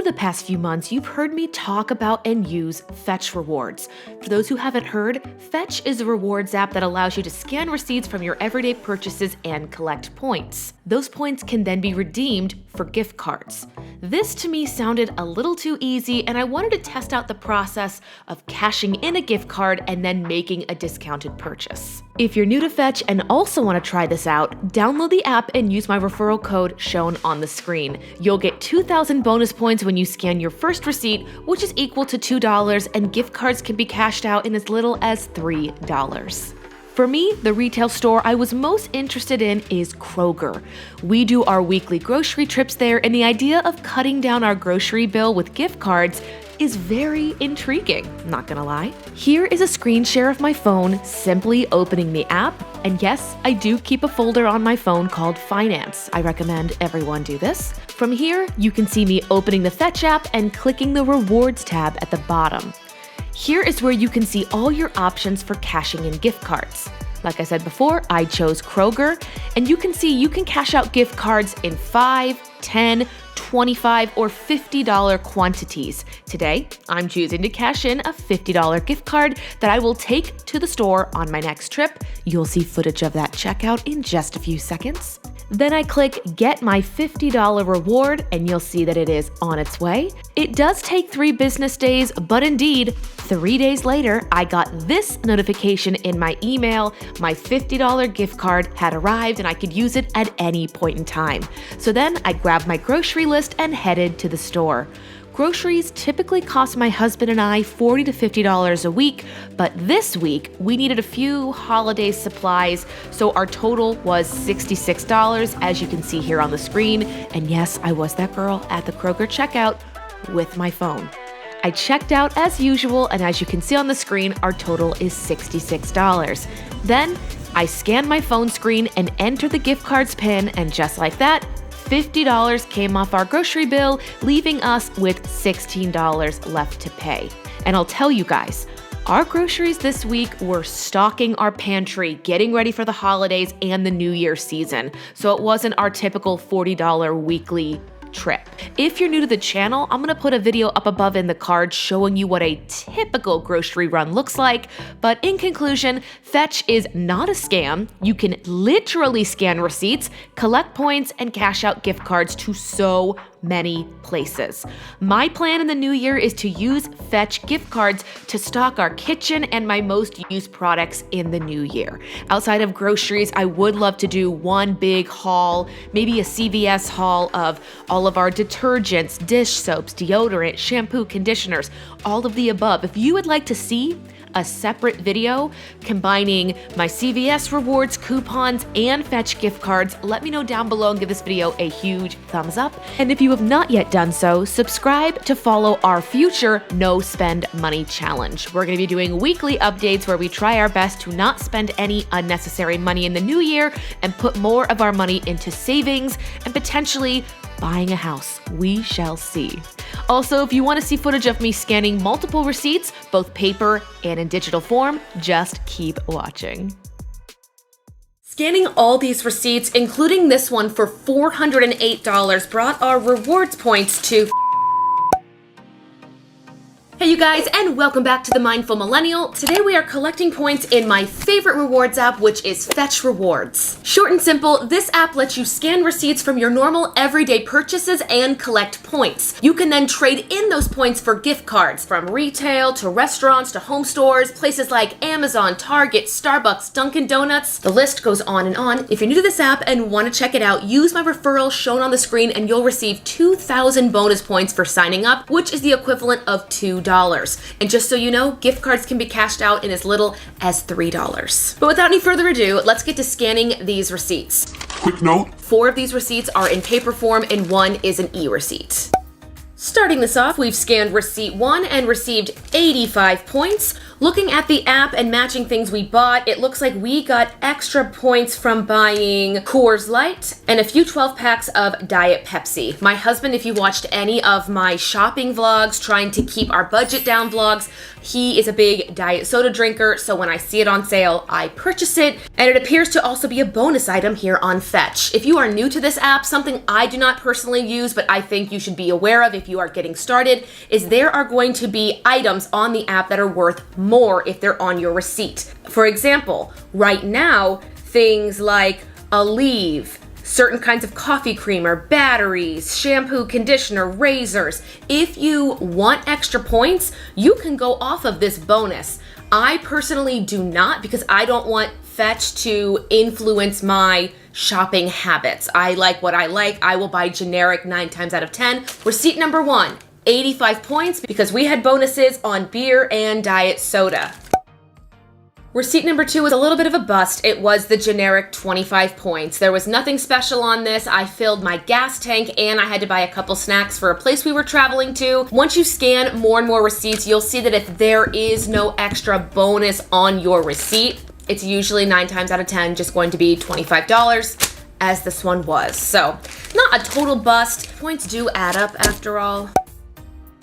the past few months, you've heard me talk about and use Fetch Rewards. For those who haven't heard, Fetch is a rewards app that allows you to scan receipts from your everyday purchases and collect points. Those points can then be redeemed for gift cards. This to me sounded a little too easy, and I wanted to test out the process of cashing in a gift card and then making a discounted purchase. If you're new to Fetch and also want to try this out, download the app and use my referral code shown on the screen. You'll get 2,000 bonus points when you scan your first receipt, which is equal to $2, and gift cards can be cashed out in as little as $3. For me, the retail store I was most interested in is Kroger. We do our weekly grocery trips there, and the idea of cutting down our grocery bill with gift cards is very intriguing, not gonna lie. Here is a screen share of my phone, simply opening the app. And yes, I do keep a folder on my phone called Finance. I recommend everyone do this. From here, you can see me opening the Fetch app and clicking the Rewards tab at the bottom. Here is where you can see all your options for cashing in gift cards. Like I said before, I chose Kroger, and you can see you can cash out gift cards in $5, $10, $25, or $50 quantities. Today, I'm choosing to cash in a $50 gift card that I will take to the store on my next trip. You'll see footage of that checkout in just a few seconds. Then I click Get My $50 Reward, and you'll see that it is on its way. It does take 3 business days, but indeed, 3 days later, I got this notification in my email. My $50 gift card had arrived, and I could use it at any point in time. So then I grabbed my grocery list and headed to the store. Groceries typically cost my husband and I $40 to $50 a week, but this week we needed a few holiday supplies, so our total was $66, as you can see here on the screen. And yes, I was that girl at the Kroger checkout with my phone. I checked out as usual, and as you can see on the screen, our total is $66. Then I scanned my phone screen and entered the gift card's PIN, and just like that, $50 came off our grocery bill, leaving us with $16 left to pay. And I'll tell you guys, our groceries this week were stocking our pantry, getting ready for the holidays and the New Year season. So it wasn't our typical $40 weekly trip. If you're new to the channel, I'm gonna put a video up above in the card showing you what a typical grocery run looks like. But in conclusion, Fetch is not a scam. You can literally scan receipts, collect points, and cash out gift cards to so many places. My plan in the new year is to use Fetch gift cards to stock our kitchen and my most used products in the new year. Outside of groceries, I would love to do one big haul, maybe a CVS haul of all of our detergents, dish soaps, deodorant, shampoo, conditioners, all of the above. If you would like to see a separate video combining my CVS rewards, coupons, and Fetch gift cards, let me know down below and give this video a huge thumbs up. And if you have not yet done so, subscribe to follow our future No Spend Money Challenge. We're going to be doing weekly updates where we try our best to not spend any unnecessary money in the new year and put more of our money into savings and potentially buying a house. We shall see. Also, if you want to see footage of me scanning multiple receipts, both paper and in digital form, just keep watching. Scanning all these receipts, including this one for $408, brought our rewards points to Hey you guys, and welcome back to The Mindful Millennial. Today we are collecting points in my favorite rewards app, which is Fetch Rewards. Short and simple, this app lets you scan receipts from your normal everyday purchases and collect points. You can then trade in those points for gift cards from retail to restaurants to home stores, places like Amazon, Target, Starbucks, Dunkin' Donuts. The list goes on and on. If you're new to this app and want to check it out, use my referral shown on the screen and you'll receive 2,000 bonus points for signing up, which is the equivalent of $2. And just so you know, gift cards can be cashed out in as little as $3. But without any further ado, let's get to scanning these receipts. Quick note: 4 of these receipts are in paper form and 1 is an e-receipt. Starting this off, we've scanned receipt 1 and received 85 points. Looking at the app and matching things we bought, it looks like we got extra points from buying Coors Light and a few 12 packs of Diet Pepsi. My husband, if you watched any of my shopping vlogs, trying to keep our budget down vlogs, he is a big diet soda drinker, so when I see it on sale, I purchase it, and it appears to also be a bonus item here on Fetch. If you are new to this app, something I do not personally use, but I think you should be aware of if you you are getting started, is there are going to be items on the app that are worth more if they're on your receipt. For example, right now, things like Aleve, certain kinds of coffee creamer, batteries, shampoo, conditioner, razors. If you want extra points, you can go off of this bonus. I personally do not, because I don't want Fetch to influence my shopping habits. I like what I like. I will buy generic 9 times out of 10. Receipt number 1, 85 points, because we had bonuses on beer and diet soda. Receipt number 2 was a little bit of a bust. It was the generic 25 points. There was nothing special on this. I filled my gas tank and I had to buy a couple snacks for a place we were traveling to. Once you scan more and more receipts, you'll see that if there is no extra bonus on your receipt, it's usually 9 times out of 10 just going to be $25, as this one was. So, not a total bust. Points do add up after all.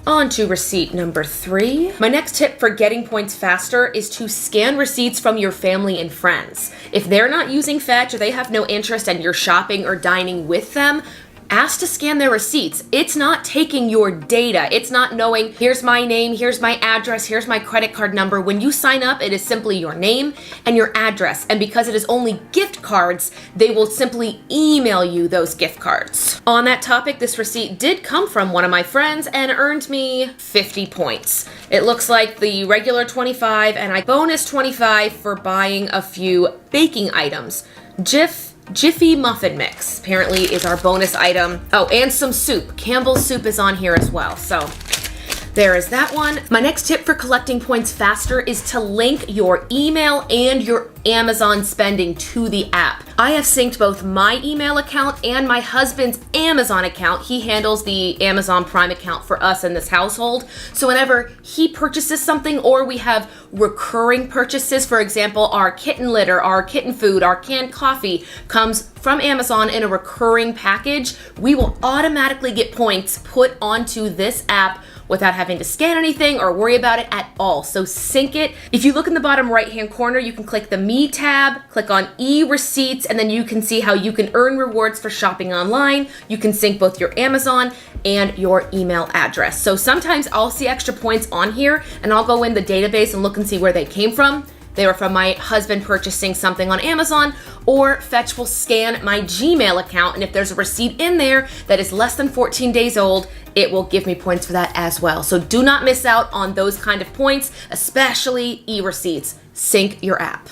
On to receipt number 3. My next tip for getting points faster is to scan receipts from your family and friends. If they're not using Fetch or they have no interest and you're shopping or dining with them, ask to scan their receipts. It's not taking your data. It's not knowing, here's my name, here's my address, here's my credit card number. When you sign up, it is simply your name and your address. And because it is only gift cards, they will simply email you those gift cards. On that topic, this receipt did come from one of my friends and earned me 50 points. It looks like the regular 25 and I bonus 25 for buying a few baking items. Jiffy muffin mix apparently is our bonus item. Oh, and some soup. Campbell's soup is on here as well. So there is that one. My next tip for collecting points faster is to link your email and your Amazon spending to the app. I have synced both my email account and my husband's Amazon account. He handles the Amazon Prime account for us in this household. So whenever he purchases something or we have recurring purchases, for example, our kitten litter, our kitten food, our canned coffee comes from Amazon in a recurring package, we will automatically get points put onto this app without having to scan anything or worry about it at all. So sync it. If you look in the bottom right-hand corner, you can click the Me tab, click on e-receipts, and then you can see how you can earn rewards for shopping online. You can sync both your Amazon and your email address. So sometimes I'll see extra points on here and I'll go in the database and look and see where they came from. They were from my husband purchasing something on Amazon, or Fetch will scan my Gmail account, and if there's a receipt in there that is less than 14 days old, it will give me points for that as well. So do not miss out on those kind of points, especially e-receipts. Sync your app.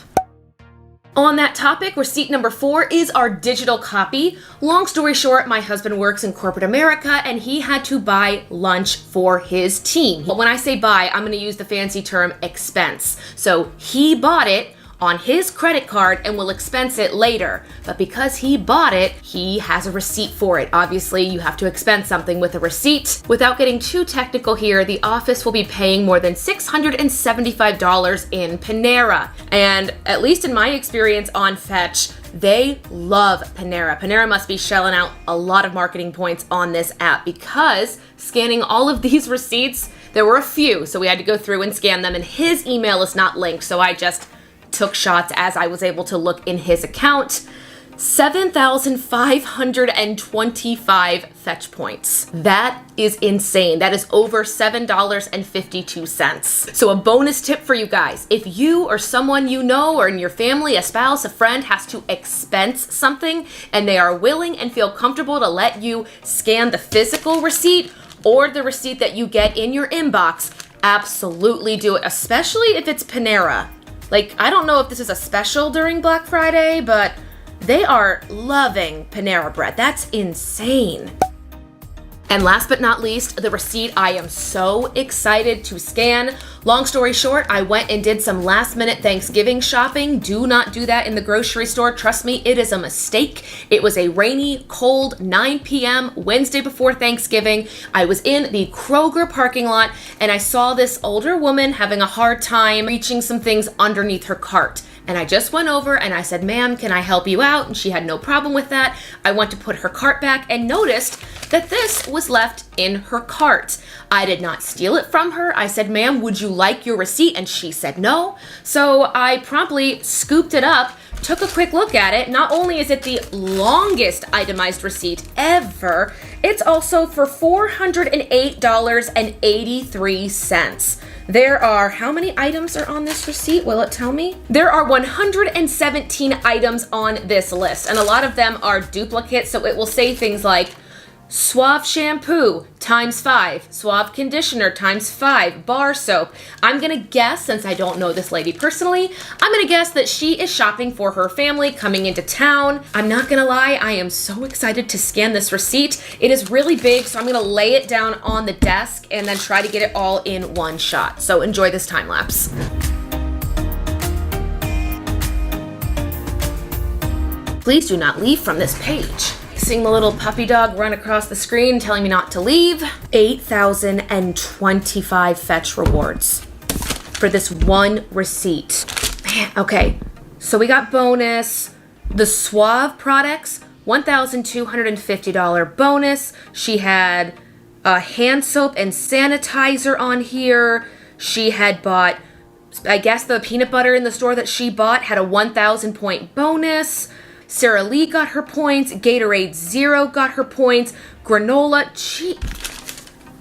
On that topic, receipt number 4 is our digital copy. Long story short, my husband works in corporate America and he had to buy lunch for his team. But when I say buy, I'm going to use the fancy term expense. So he bought it on his credit card and will expense it later. But because he bought it, he has a receipt for it. Obviously, you have to expense something with a receipt. Without getting too technical here, the office will be paying more than $675 in Panera. And at least in my experience on Fetch, they love Panera. Panera must be shelling out a lot of marketing points on this app because scanning all of these receipts, there were a few, so we had to go through and scan them, and his email is not linked, so I just took shots as I was able to look in his account. 7,525 Fetch points. That is insane. That is over $7.52. So a bonus tip for you guys. If you or someone you know or in your family, a spouse, a friend has to expense something and they are willing and feel comfortable to let you scan the physical receipt or the receipt that you get in your inbox, absolutely do it, especially if it's Panera. Like, I don't know if this is a special during Black Friday, but they are loving Panera Bread. That's insane. And last but not least, the receipt I am so excited to scan. Long story short, I went and did some last minute Thanksgiving shopping. Do not do that in the grocery store. Trust me, it is a mistake. It was a rainy, cold 9 p.m. Wednesday before Thanksgiving. I was in the Kroger parking lot and I saw this older woman having a hard time reaching some things underneath her cart. And I just went over and I said, "Ma'am, can I help you out?" And she had no problem with that. I went to put her cart back and noticed that this was left in her cart. I did not steal it from her. I said, "Ma'am, would you like your receipt?" And she said no. So I promptly scooped it up, took a quick look at it. Not only is it the longest itemized receipt ever, it's also for $408.83. There are, how many items are on this receipt? Will it tell me? There are 117 items on this list, and a lot of them are duplicates, so it will say things like Suave shampoo times 5, Suave conditioner times 5, bar soap. I'm gonna guess, since I don't know this lady personally, I'm gonna guess that she is shopping for her family coming into town. I'm not gonna lie, I am so excited to scan this receipt. It is really big, so I'm gonna lay it down on the desk and then try to get it all in one shot. So enjoy this time lapse. Please do not leave from this page. Seeing the little puppy dog run across the screen telling me not to leave. 8,025 fetch rewards for this one receipt. Man, okay, so we got bonus. The Suave products, $1,250 bonus. She had hand soap and sanitizer on here. She had bought, I guess the peanut butter in the store that she bought had a 1,000 point bonus. Sarah Lee got her points. Gatorade Zero got her points. Granola.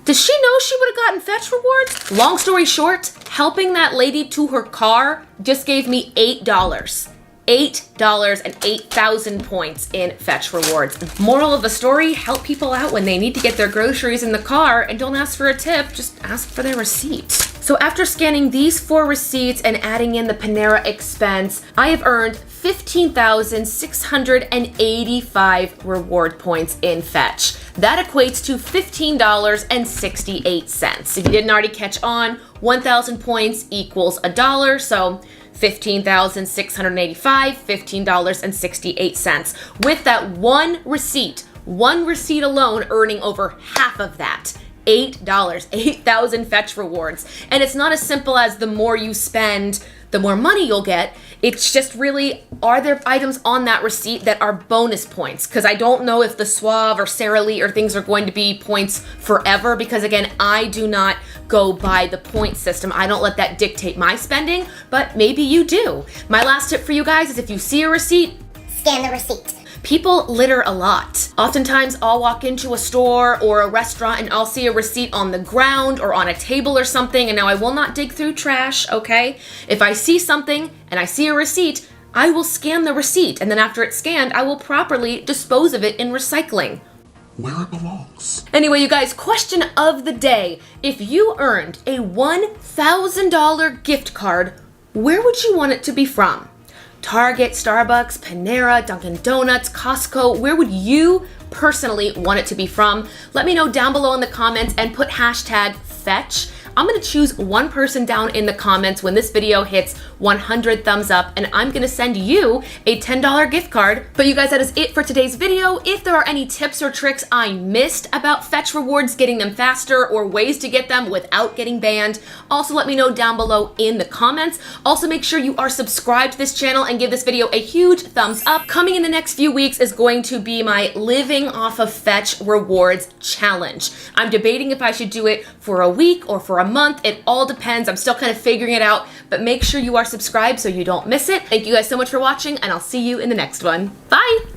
Does she know she would have gotten fetch rewards? Long story short, helping that lady to her car just gave me $8. $8 and 8,000 points in fetch rewards. Moral of the story, help people out when they need to get their groceries in the car and don't ask for a tip, just ask for their receipt. So after scanning these 4 receipts and adding in the Panera expense, I have earned 15,685 reward points in fetch. That equates to $15.68. If you didn't already catch on, 1,000 points equals $1, so 15,685, $15.68. With that one receipt alone earning over half of that. $8, 8,000 fetch rewards. And it's not as simple as the more you spend, the more money you'll get. It's just really, are there items on that receipt that are bonus points? Because I don't know if the Suave or Sara Lee or things are going to be points forever, because again, I do not go by the point system. I don't let that dictate my spending, but maybe you do. My last tip for you guys is if you see a receipt, scan the receipt. People litter a lot. Oftentimes I'll walk into a store or a restaurant and I'll see a receipt on the ground or on a table or something, and now I will not dig through trash, okay? If I see something and I see a receipt, I will scan the receipt, and then after it's scanned, I will properly dispose of it in recycling. Where it belongs. Anyway, you guys, question of the day. If you earned a $1,000 gift card, where would you want it to be from? Target, Starbucks, Panera, Dunkin' Donuts, Costco, where would you personally want it to be from? Let me know down below in the comments and put hashtag fetch. I'm gonna choose one person down in the comments when this video hits 100 thumbs up, and I'm gonna send you a $10 gift card. But you guys, that is it for today's video. If there are any tips or tricks I missed about fetch rewards, getting them faster, or ways to get them without getting banned, also let me know down below in the comments. Also make sure you are subscribed to this channel and give this video a huge thumbs up. Coming in the next few weeks is going to be my living off of fetch rewards challenge. I'm debating if I should do it for a week or for a month. It all depends. I'm still kind of figuring it out, but make sure you are subscribed so you don't miss it. Thank you guys so much for watching, and I'll see you in the next one. Bye!